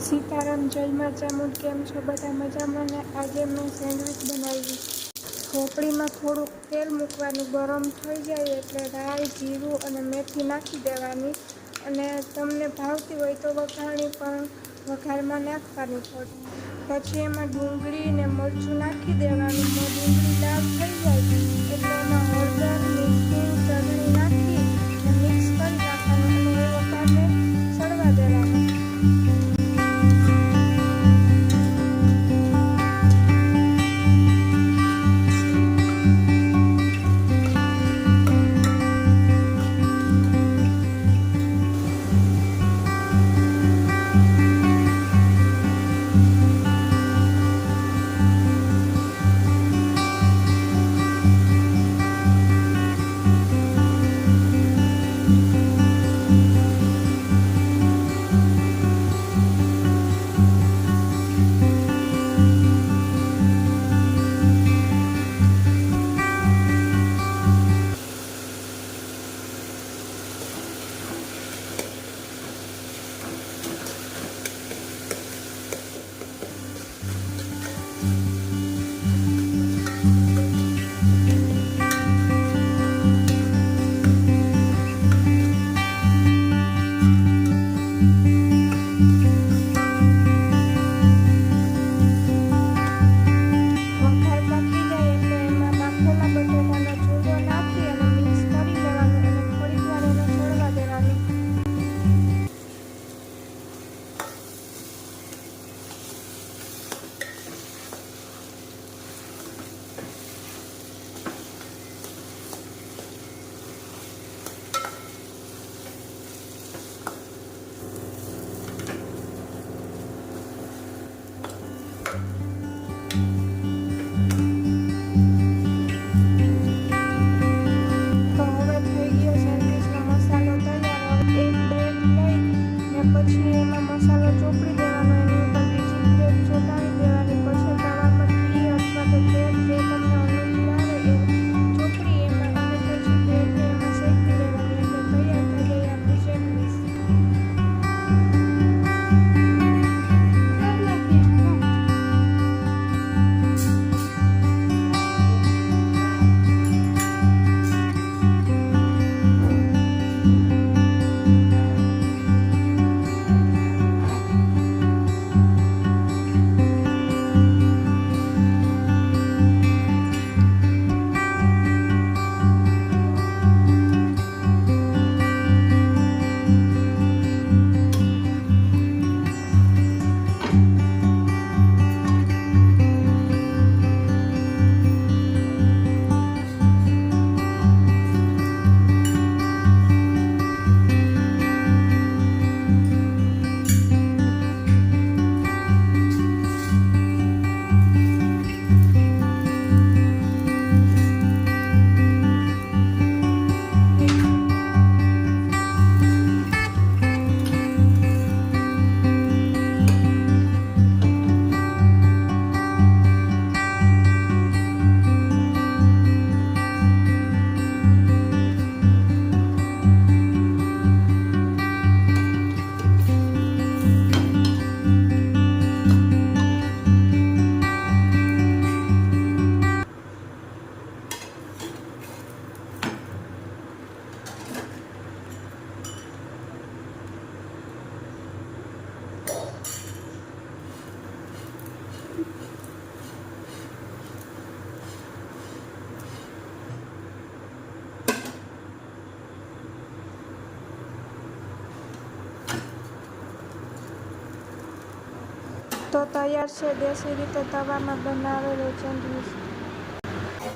સીતારામ, જય માં ચામુંડ. કેમ છો બધા? મજામાં ને? આજે મેં સેન્ડવિચ બનાવી. ખોપડીમાં થોડુંક તેલ મૂકવાનું, ગરમ થઈ જાય એટલે રાઈ, જીરું અને મેથી નાખી દેવાની. અને તમને ભાવતી હોય તો વઘાણી પણ વઘારમાં નાખવાની થોડી. પછી એમાં ડુંગળી ને મરચું નાખી દેવાનું. ડુંગળી લાલ થઈ જાય એટલે એમાં હળદર, મીઠું, ચટણી નાખી અને મિક્સ કરી નાખવાનું અને એ વઘારને ચડવા દેવાનું. પછી એમાં મસાલો ચોપડી દેવાનો, એની ઉપર બીજી પ્લેટ ચોંટાડી દેવાની. પછી તવા પર ઘી અથવા તો તેલ જે તમને અનુકૂળ આવે એ ચોપડી એમાં અને પછી બ્રેડને એમાં શેકી લેવાની. એટલે તૈયાર થઈ ગઈ આપણી સેન્ડવીચ. તો તૈયાર છે દેશી રીતે તવામાં બનાવેલો સેન્ડવીચ.